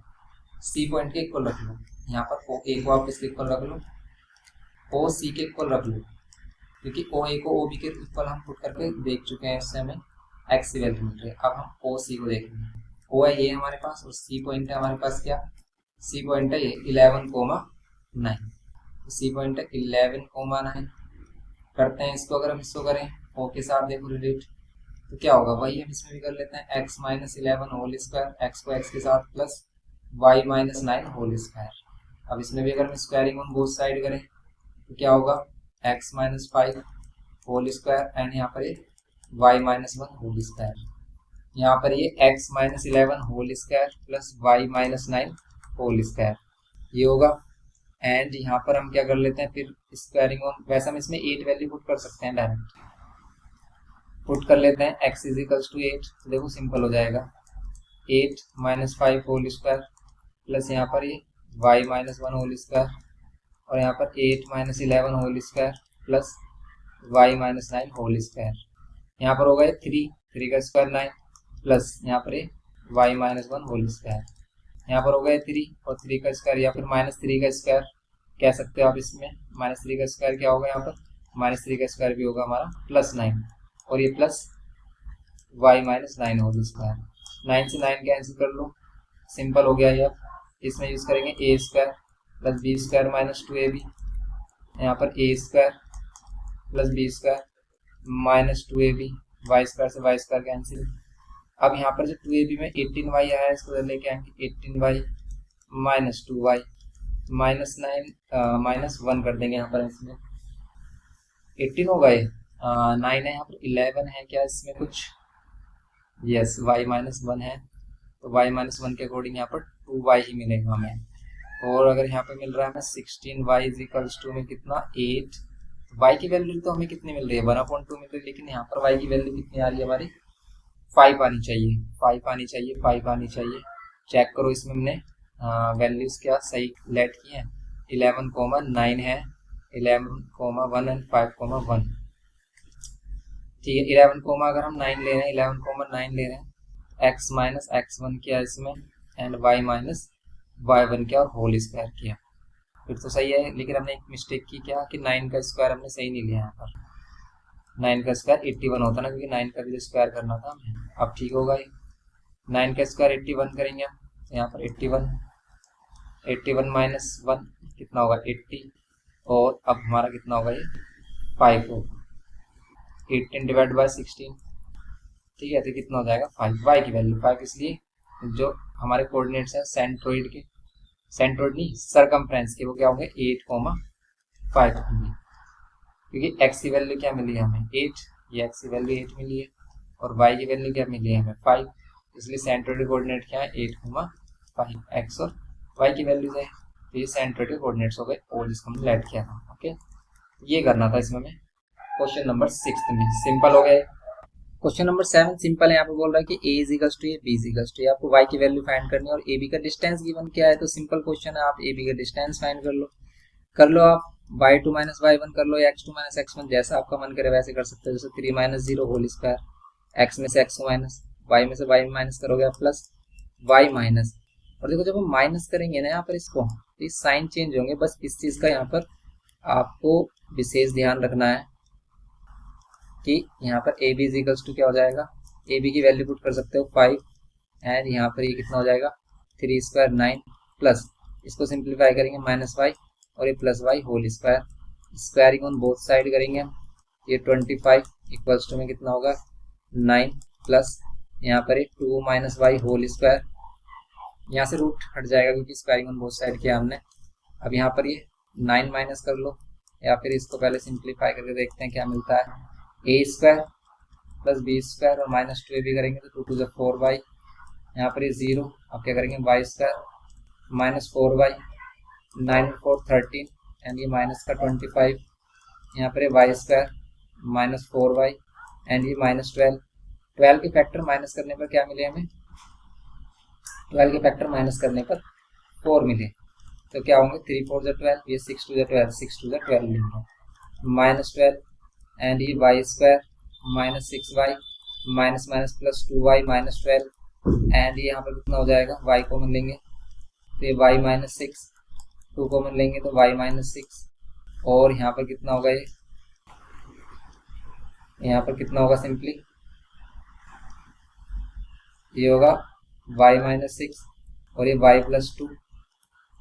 सी पॉइंट के इक्वल रख लो, यहाँ पर ओ ए को आप इसके इक्वल रख लो, ओ सी के इक्वल रख लो, क्योंकि ओ ए को ओ बी के इक्वल हम पुट करके देख चुके हैं, इससे हमें एक्स की वैल्यू मिल रही है। अब हम ओ सी को देखेंगे। ओ है ये हमारे पास और सी पॉइंट है हमारे पास क्या, सी पॉइंट है ये 11,9। सी पॉइंट है 11,9। करते हैं इसको, अगर हम इसको करें ओ के साथ देखो रिलेट, तो क्या होगा वही हम इसमें भी कर लेते हैं, X minus 11 whole square, X को एक्स के साथ plus Y minus 9 whole square. अब इसमें भी अगर हम स्क्वायरिंग ऑन बोथ साइड करें तो क्या होगा, X minus 5 whole square and यहाँ पर ये वाई माइनस 1 होल स्क्वायर। यहाँ पर ये X minus 11 whole square plus Y minus 9 whole square ये होगा। एंड यहाँ पर हम क्या कर लेते हैं फिर स्क्वायरिंग ऑन, वैसे हम इसमें 8 वैल्यू पुट कर सकते हैं, डायरेक्ट पुट कर लेते हैं एक्स इज इक्वल्स टू 8, तो देखो सिंपल हो जाएगा 8 माइनस 5 होल स्क्वायर प्लस यहाँ पर ये वाई माइनस 1 होल स्क्वायर और यहाँ पर 8 minus 11 whole square plus Y minus 9 whole square. यहाँ पर होगा 3 का स्क्वायर 9 प्लस यहाँ पर वाई माइनस 1 होल स्क्वायर। यहाँ पर होगा 3 और 3 का स्क्वायर या फिर -3 का स्क्वायर कह सकते हो आप। इसमें -3 का स्क्वायर क्या होगा, यहाँ पर -3 का स्क्वायर भी होगा हमारा +9 और ये plus Y minus 9 whole square. 9 से 9 कैंसिल कर लो, सिंपल हो गया ये। अब इसमें यूज करेंगे A square plus B square minus 2ab, यहाँ पर A square plus B square minus 2ab, Y square से वाई स्क्वायर कैंसिल। अब यहाँ पर जो 2ab में 18y आया है इसको लेके आएंगे 18y minus 2y minus 9 minus 1 कर देंगे। यहाँ पर इसमें 18 होगा, ये 9 है, यहाँ पर 11 है क्या इसमें कुछ, यस y माइनस 1 है, तो y माइनस 1 के अकॉर्डिंग यहाँ पर 2y ही मिलेगा हमें। और अगर यहाँ पे मिल रहा है हमें 16y इज इक्वल्स टू में कितना 8, y की वैल्यू तो हमें कितनी मिल रही है 1/2 मिल रही है, लेकिन यहाँ पर y की वैल्यू कितनी आ रही है हमारी 5 आनी चाहिए, 5 आनी चाहिए, 5 आनी चाहिए। चेक करो इसमें हमने वैल्यूज क्या सही लेट की है, 11,9 है, 11,1 एंड 5,1। ठीक है, 11, अगर हम 9 ले रहे हैं 11,9 ले रहे हैं, x माइनस x1 किया इसमें एंड y माइनस y1 किया और होल स्क्वायर किया, फिर तो सही है। लेकिन हमने एक मिस्टेक की क्या कि 9 का स्क्वायर हमने सही नहीं लिया यहाँ पर, 9 का स्क्वायर 81 होता ना, क्योंकि 9 का भी स्क्वायर करना था हमें। अब ठीक होगा ये, 9 का स्क्वायर 81 करेंगे हम, यहाँ पर 81 माइनस 1 कितना होगा 80 और अब हमारा कितना होगा ये 5 होगा, 18 डिवाइड बाय 16, ठीक है, तो कितना हो जाएगा 5। वाई की वैल्यू 5 इसलिए जो हमारे कोऑर्डिनेट्स हैं सेंट्रोइड के, सेंट्रोइड नहीं सरकमफ्रेंस के, वो क्या होंगे 8,5 होंगे, क्योंकि एक्स की वैल्यू क्या मिली है हमें 8, ये एक्स की वैल्यू 8 मिली है और वाई की वैल्यू क्या मिली है हमें 5, इसलिए सेंट्रोइड कोऑर्डिनेट क्या है 8,5, एक्स और वाई की वैल्यूज है, तो ये सेंट्रोइड कोऑर्डिनेट्स हो गए और जिसको हमने लेट किया था। ओके, ये करना था इसमें हमें क्वेश्चन नंबर 6 में, सिंपल हो गया। क्वेश्चन नंबर 7 सिंपल है, यहाँ पे बोल रहा है कि a is equals to b is equals to, आपको y की वैल्यू फाइंड करनी है और ab का डिस्टेंस गिवन क्या है, तो सिंपल क्वेश्चन है, आप ab का डिस्टेंस फाइंड कर लो आप y2 माइनस y1 कर लो या x2 माइनस x1, जैसा आपका मन करे वैसे कर सकते हो। जैसे 3 माइनस 0 होल स्क्वायर, x में से x को माइनस, y में से y माइनस करोगे प्लस y माइनस, और देखो जब हम माइनस करेंगे ना यहाँ पर इसको, तो ये साइन चेंज होंगे, बस इस चीज का यहाँ पर आपको विशेष ध्यान रखना है कि यहाँ पर A B is equals to क्या हो जाएगा, ए बी की वैल्यू पुट कर सकते हो 5 एंड यहाँ पर ये कितना हो जाएगा 3 स्क्वायर 9 प्लस इसको सिंप्लीफाई करेंगे -y और ये +y whole square, squaring on both side करेंगे हम, ये 25 इक्वल्स टू में कितना होगा 9 प्लस यहाँ पर 2 माइनस y होल स्क्वायर, यहाँ से रूट हट जाएगा क्योंकि स्क्वायरिंग ऑन बोथ साइड किया हमने। अब यहाँ पर ये 9 माइनस कर लो या फिर इसको पहले सिंप्लीफाई करके देखते हैं क्या मिलता है, ए स्क्वायर प्लस बी स्क्वायर और माइनस 2ab करेंगे तो 2 2 4y, यहाँ पर ये 0, अब क्या करेंगे y square minus 4y, 9 4 13 and ये माइनस का 25, यहाँ पर ये y square minus 4y and ये माइनस 12 के फैक्टर माइनस करने पर क्या मिले हमें, 12 के फैक्टर माइनस करने पर 4 मिले, तो क्या होंगे 3 4 12, ये 6 2 12, 6 2 12 लेंगे माइनस 12 एंड ये y square minus 6y minus minus plus 2y minus 12 and ये यहाँ पर कितना हो जाएगा y कॉमन लेंगे तो ये y माइनस 6, 2 कॉमन लेंगे तो y माइनस 6 और यहाँ पर कितना होगा, ये यहाँ पर कितना होगा, सिंपली ये होगा y-6 और ये y+2।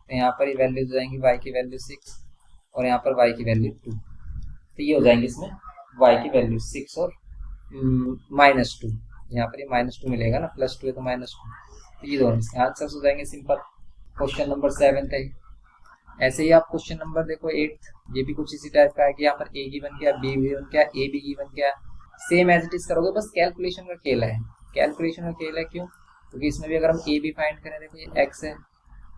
तो यहाँ पर ये वैल्यूज हो जाएंगी, y की वैल्यू 6 और यहाँ पर y की वैल्यू 2। तो ये हो जाएंगे इसमें y की वैल्यू 6 और -2। यहाँ पर ये -2 मिलेगा ना, +2 है तो -2। तो ये दोनों इसके आंसर्स हो जाएंगे सिंपल। क्वेश्चन नंबर 7 है। ऐसे ही आप क्वेश्चन नंबर देखो 8, ये भी कुछ इसी टाइप का है कि यहाँ पर a गिवन क्या, b गिवन क्या, a b गिवन क्या, सेम एज इट इज करोगे, बस कैलकुलेशन का खेल है। कैलकुलेशन का खेल है क्यों, क्योंकि इसमें भी अगर हम a b फाइंड करें, देखो ये x है,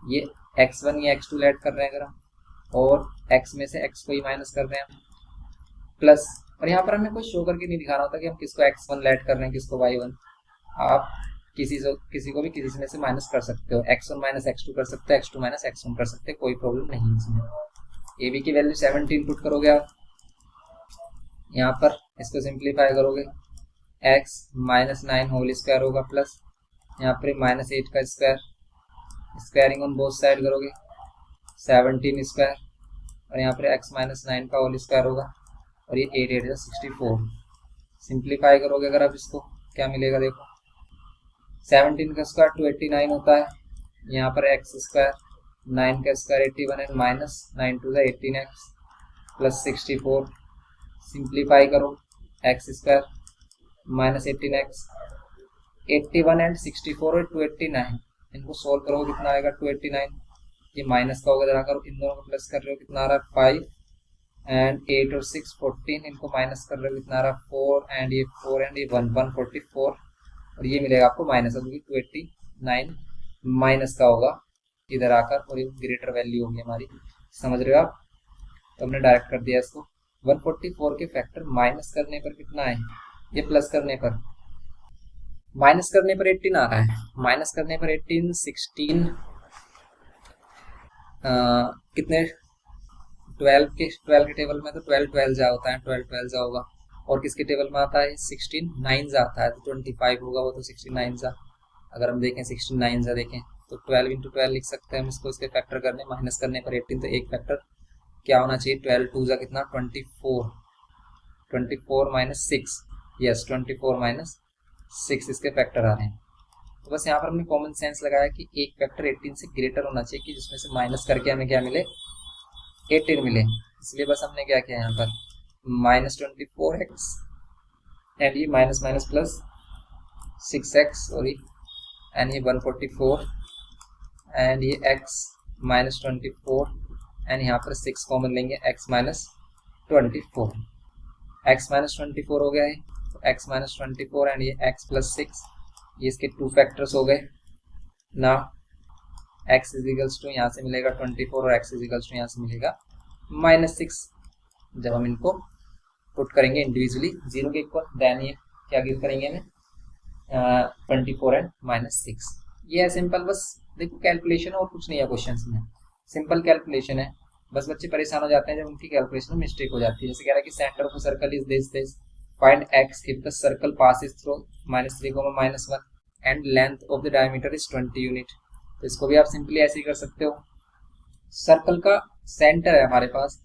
ये x1 या x2 ऐड कर रहे हैं अगर हम, और x में से x को ही माइनस कर रहे हैं प्लस, और यहाँ पर हमें कोई शो करके नहीं दिखाना होता कि हम किसको x1 ऐड कर रहे हैं, किसको y1। आप किसी को भी किसी में से माइनस कर सकते हो, x1 माइनस x2 कर सकते हो, x2 माइनस x1 कर सकते हो, कोई प्रॉब्लम नहीं इसमें। ए बी की वैल्यू 17 पुट करोगे आप, यहाँ पर इसको सिंप्लीफाई करोगे, x -9 होल स्क्वायर होगा प्लस यहाँ पर -8 का square, squaring on both side करोगे 17 स्क्वायर, और यहाँ पर x -9 का होल स्क्वायर होगा, और ये 8 8 64। सिंप्लीफाई करोगे अगर आप इसको, क्या मिलेगा देखो, 17 का स्क्वायर 289 होता है, यहाँ पर x स्क्वायर 9 का square 81 and -9 two 18x plus 64। Simplify करो, x स्क्वायर -18x 81 एंड 64 और 289, इनको सोल्व करोगे कितना आएगा 289, ये माइनस का होगा, जरा करो इन दोनों को प्लस कर रहे हो कितना आ रहा है 5 एंड 8 और 6 14, इनको माइनस कर रहे हो कितना आ रहा है 4 एंड ये 4 एंड ये 1 144, और ये मिलेगा आपको माइनस, क्योंकि 289 माइनस का होगा इधर आकर, और ये ग्रेटर वैल्यू होगी हमारी, समझ रहे हो आप। तो हमने डायरेक्ट कर दिया इसको। 144 के फैक्टर माइनस करने पर कितना है, ये प्लस करने पर, माइनस करने पर 18 आ रहा है, माइनस करने पर 18 16 कितने 12 के टेबल में तो 12 12 जा होता है, 12 12 जा होगा, और किसके टेबल में आता है 16 9 आता है, तो 25 होगा वो, तो 69 जा। अगर हम देखें 69 जा देखें तो 12 × 12 लिख सकते हैं हम इसको, इसके फैक्टर करने, माइनस करने पर 18, तो एक फैक्टर क्या होना चाहिए, 12 2 जा कितना 24, 24 - 6, यस 24 - 6 इसके फैक्टर आ रहे हैं। तो बस यहाँ पर हमने कॉमन सेंस लगाया कि एक फैक्टर 18 से ग्रेटर होना चाहिए, कि जिसमें से माइनस करके हमें क्या मिले 18 मिले, इसलिए बस हमने क्या किया यहाँ पर -24x एंड ये minus minus plus 6x sorry, and ये 144 एंड ये x -24 एंड यहाँ पर 6 कॉमन लेंगे, x -24, x -24 हो गया है, तो x -24 एंड ये x + 6, ये इसके 2 फैक्टर्स हो गए ना। x = यहाँ से मिलेगा 24 और x = यहाँ से मिलेगा -6। जब हम इनको पुट करेंगे इंडिविजुअली 0 के इक्वल, देन ये क्या गिव करेंगे हमें 24 एंड -6। ये है सिंपल, बस देखो कैलकुलेशन और कुछ नहीं है क्वेश्चन में, सिंपल कैलकुलेशन है। बस बच्चे परेशान हो जाते हैं जब उनकी कैलकुलेशन में मिस्टेक हो जाती है। जैसे कह रहा है कि centre of circle is this, find x if the circle passes through -3, -1 and length of the diameter is 20 unit. तो इसको भी आप सिंपली ऐसे ही कर सकते हो, सर्कल का सेंटर है हमारे पास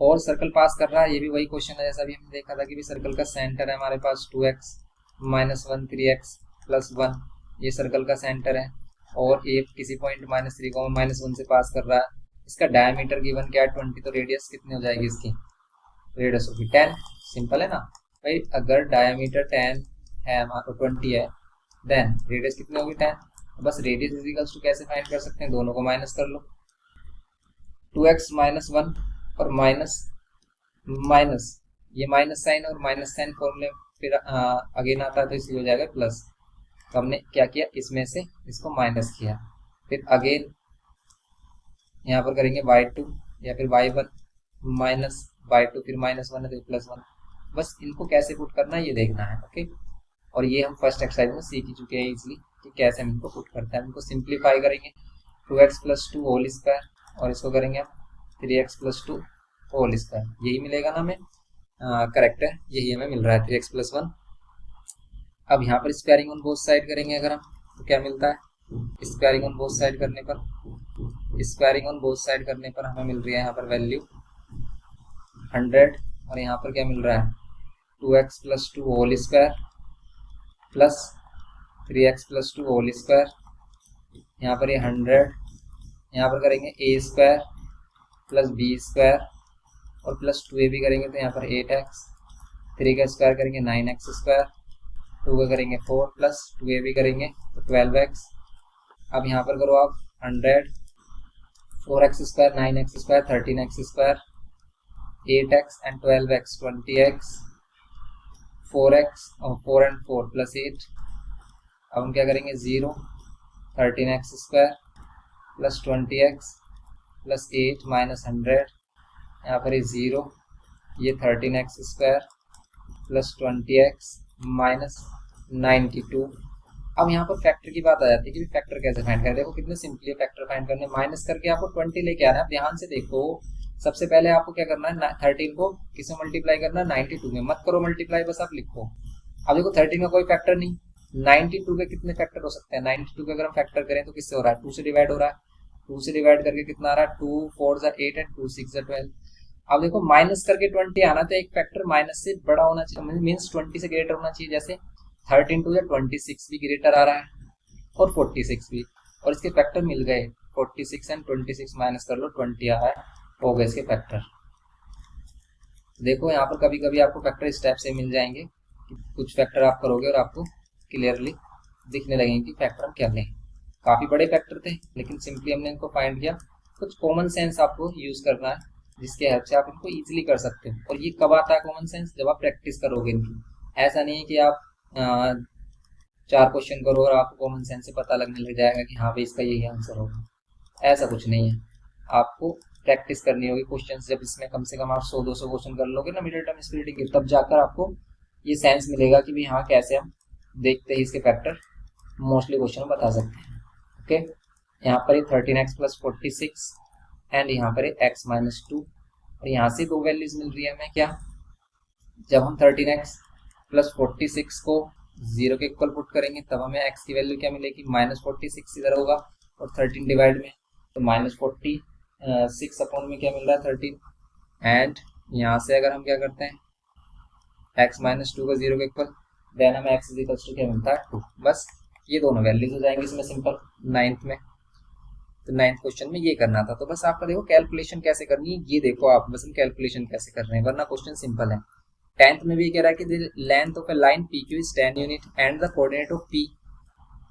और सर्कल पास कर रहा है, ये भी वही क्वेश्चन है जैसा भी हमने देखा था कि भी सर्कल का सेंटर है हमारे पास 2x -1 3x + 1, ये सर्कल का सेंटर है, और एक किसी पॉइंट -3, -1 से पास कर रहा है। इसका डायमीटर गिवन क्या है 20, तो रेडियस कितनी हो जाएगी इसकी, रेडियस होगी 10। सिंपल है ना भाई, अगर डायमीटर 10 है हमारा 20 है, देन रेडियस कितनी होगी 10। बस रेडियस इक्वल्स टू कैसे फाइंड कर सकते हैं, दोनों को माइनस कर लो, 2x -1 और माइनस ये माइनस साइन और माइनस साइन फॉर्मूले फिर अगेन आता है, तो इसलिए हो जाएगा प्लस। तो हमने क्या किया, इसमें से इसको माइनस किया, फिर अगेन यहाँ पर करेंगे y2 या फिर y1 माइनस y2 फिर -1 है तो +1। बस इनको कैसे पुट करना है ये देखना है, ओके। और ये हम फर्स्ट एक्सरसाइज में सीख ही चुके हैं इजिली कि कैसे हम इनको पुट करते हैं। इनको सिंप्लीफाई करेंगे, 2x + 2 होल स्क्वायर, और इसको करेंगे 3x + 2 होल स्क्वायर, यही मिलेगा ना हमें, करेक्ट है, यही हमें मिल रहा है 3x + 1। अब यहाँ पर स्क्वायरिंग ऑन बोथ साइड करेंगे अगर हम, तो क्या मिलता है, स्क्वायरिंग ऑन बोथ साइड करने पर, स्क्वायरिंग ऑन बोथ साइड करने पर हमें मिल रही है यहाँ पर वैल्यू 100 और यहाँ पर क्या मिल रहा है 2x plus 2 whole square plus 3x plus 2 whole square, यहाँ पर ये 100, यहाँ पर करेंगे a square plus b square और प्लस 2ab करेंगे तो यहाँ पर 8x, 3 का स्क्वायर करेंगे 9x स्क्वायर, 2 का करेंगे 4 प्लस 2ab करेंगे तो 12x। अब यहाँ पर करो आप 100, 4x square 9x square 13x square 8x and 12x 20x, 4x और 4 एंड 4 प्लस 8। अब हम क्या करेंगे 0, 13x square plus 20x plus 8 minus 100, यहाँ पर ये 0, ये 13x square plus 20x minus 92। अब यहाँ पर फैक्टर की बात आ जाती है कि फैक्टर कैसे फाइंड करें। देखो कितने सिंपली फैक्टर फाइंड करने, माइनस करके आपको 20 लेके आना है। ध्यान से देखो, सबसे पहले आपको क्या करना है 13 को किससे मल्टीप्लाई करना है 92 में, मत करो मल्टीप्लाई, बस आप लिखो। अब देखो 13 का कोई फैक्टर नहीं, 92 के कितने फैक्टर हो सकते हैं, 92 के अगर हम फैक्टर करें तो किससे हो रहा है 2 से डिवाइड हो रहा है, 2 से डिवाइड करके कितना आ रहा है 2 4 8 एंड 2 6 12। अब देखो माइनस करके 20 आना तो एक फैक्टर माइनस से बड़ा होना चाहिए, मीन्स 20 से ग्रेटर होना चाहिए। जैसे 13 टू 26 भी ग्रेटर आ रहा है और 46 भी, और इसके फैक्टर मिल गए 46 एंड 26 माइनस कर लो 20 आ रहा है, हो गए इसके फैक्टर। देखो यहाँ पर कभी कभी आपको फैक्टर इस टाइप से मिल जाएंगे, कुछ फैक्टर आप करोगे और आपको क्लियरली दिखने लगेंगे कि फैक्टर हम क्या लें। काफ़ी बड़े फैक्टर थे लेकिन सिंपली हमने इनको फाइंड किया। कुछ कॉमन सेंस आपको यूज़ करना है जिसके हेल्प से आप इनको इजीली कर सकते हो। और ये कब आता है कॉमन सेंस, जब आप प्रैक्टिस करोगे इनकी। ऐसा नहीं है कि आप 4 क्वेश्चन करो और आपको कॉमन सेंस से पता लगने लग जाएगा कि हाँ भाई इसका यही आंसर होगा, ऐसा कुछ नहीं है। आपको प्रैक्टिस करनी होगी क्वेश्चन, जब इसमें कम से कम आप 100-200 क्वेश्चन कर लोगे ना मिडिल टर्म स्प्लिटिंग के, तब जाकर आपको ये सेंस मिलेगा कि भाई हाँ कैसे हम देखते ही इसके फैक्टर मोस्टली क्वेश्चन बता सकते हैं। ओके, यहाँ पर 13x प्लस 46 एंड यहाँ पर x माइनस 2, और यहाँ से 2 वैल्यूज मिल रही है हमें। क्या, जब हम 13x प्लस 46 को 0 के इक्वल पुट करेंगे तब हमें x की वैल्यू क्या मिलेगी माइनस 46 इधर होगा, और 13 डिवाइड में तो माइनस 46 अपॉन में क्या मिल रहा है 13। एंड यहाँ से अगर हम क्या करते हैं x माइनस 2 का 0 के इक्वल, देन हमें x इज इक्वल्स टू क्या मिलता है 2। बस ये दोनों वैल्यूज हो जाएंगे इसमें सिंपल 9th में। तो 9th क्वेश्चन में ये करना था। तो बस आपका देखो कैलकुलेशन कैसे करनी है ये देखो आप, बस हम कैलकुलेशन कैसे कर रहे हैं, वरना क्वेश्चन सिंपल है। 10th में भी कह रहा है कि the length of a line PQ is 10 unit and the coordinate of P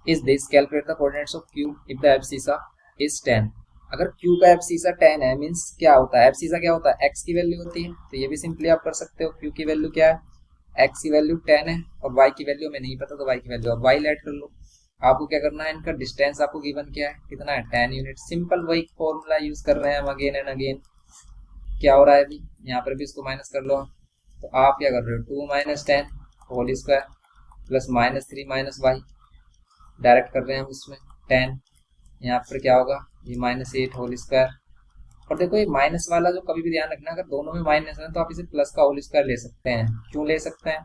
is this, calculate the coordinates of Q if the abscissa is 10। अगर Q का एब्सिसा 10 है मींस क्या होता है, एब्सिसा क्या होता है x की वैल्यू होती है। तो ये भी सिंपली आप कर सकते हो, Q की वैल्यू क्या है, x की वैल्यू 10 है और y की वैल्यू हमें नहीं पता, तो y की वैल्यू आप y ऐड कर लो। आपको क्या करना है, इनका डिस्टेंस आपको गिवन क्या है, कितना है 10 यूनिट। सिंपल वही फॉर्मूला यूज कर रहे हैं हम अगेन एंड अगेन। क्या हो रहा है अभी, यहाँ पर भी इसको माइनस कर लो। तो आप क्या कर रहे हो 2 minus 10 whole square plus minus 3 minus Y, direct कर रहे हैं हम इसमें 10, यहाँ पर क्या होगा ये माइनस 8 होल स्क्वायर। और देखो ये माइनस वाला जो कभी भी ध्यान रखना, अगर दोनों में माइनस है तो आप इसे प्लस का होल स्क्वायर ले सकते हैं। क्यों ले सकते हैं,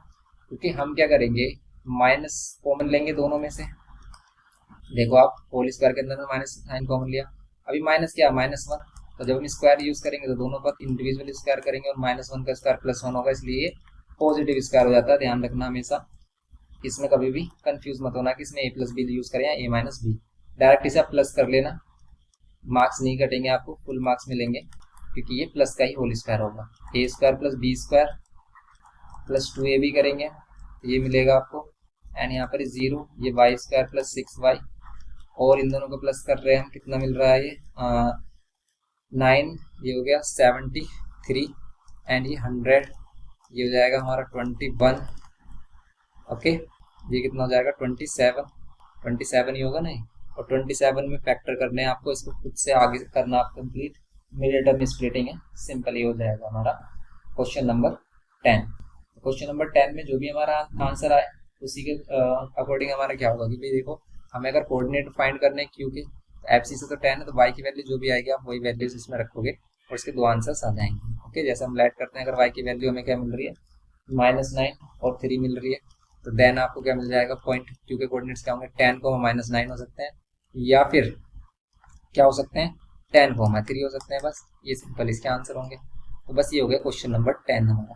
क्योंकि हम क्या करेंगे माइनस कॉमन लेंगे दोनों में से। देखो आप होल स्क्वायर के अंदर में माइनस साइन कॉमन लिया, अभी माइनस क्या -1, तो जब हम स्क्वायर यूज करेंगे तो दोनों पर इंडिविजुअली स्क्वायर करेंगे और -1 का स्क्वायर +1 होगा, इसलिए पॉजिटिव स्क्वायर हो जाता है। ध्यान रखना हमेशा, इसमें कभी भी कंफ्यूज मत होना कि इसमें a प्लस बी यूज करें या a माइनस बी। डायरेक्ट इसे आप प्लस कर लेना, मार्क्स नहीं कटेंगे, आपको फुल मार्क्स मिलेंगे क्योंकि ये प्लस का ही होल स्क्वायर होगा। a square plus B square plus 2ab करेंगे ये मिलेगा आपको, एंड यहाँ पर 0, ये y स्क्वायर प्लस 6y, और इन दोनों को प्लस कर रहे हैं हम, कितना मिल रहा है ये 9, ये हो गया 73 एंड ये 100, ये हो जाएगा हमारा 21। ओके, ये कितना हो जाएगा 27 ही होगा नहीं, और 27 में फैक्टर करने हैं आपको, इसको खुद से आगे करना आप कंप्लीट, मिडिल टर्म स्प्लिटिंग है, सिंपल ही हो जाएगा हमारा क्वेश्चन नंबर 10। क्वेश्चन नंबर 10 में जो भी हमारा आंसर आए उसी के अकॉर्डिंग हमारा क्या होगा कि भाई देखो हमें अगर कोऑर्डिनेट फाइंड करने क्यू के, एब्सिसा तो 10 है तो y की वैल्यू जो भी आएगी आप वही वैल्यूज इसमें रखोगे और इसके 2 आंसर्स आ जाएंगे। ओके, जैसे हम लेट करते हैं, अगर y की वैल्यू हमें क्या मिल रही है -9 और 3 मिल रही है, तो देन आपको क्या मिल जाएगा पॉइंट क्यू के कोऑर्डिनेट्स क्या होंगे 10 को -9 हो सकते हैं, या फिर क्या हो सकते हैं 10 को 3 हो सकते हैं। बस ये सिंपल इसके आंसर होंगे। तो बस ये हो गया क्वेश्चन नंबर 10 हमारा।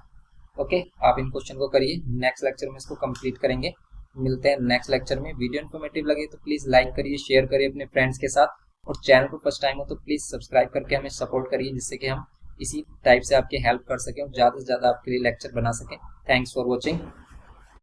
ओके, आप इन क्वेश्चन को करिए, नेक्स्ट लेक्चर में इसको कंप्लीट करेंगे। मिलते हैं नेक्स्ट लेक्चर में। वीडियो इन्फॉर्मेटिव लगे तो प्लीज लाइक करिए, शेयर करिए अपने फ्रेंड्स के साथ, और चैनल पर फर्स्ट टाइम हो तो प्लीज सब्सक्राइब करके हमें सपोर्ट करिए, जिससे कि हम इसी टाइप से आपकी हेल्प कर सकें और ज़्यादा से ज़्यादा आपके लिए लेक्चर बना सकें। Thanks for watching.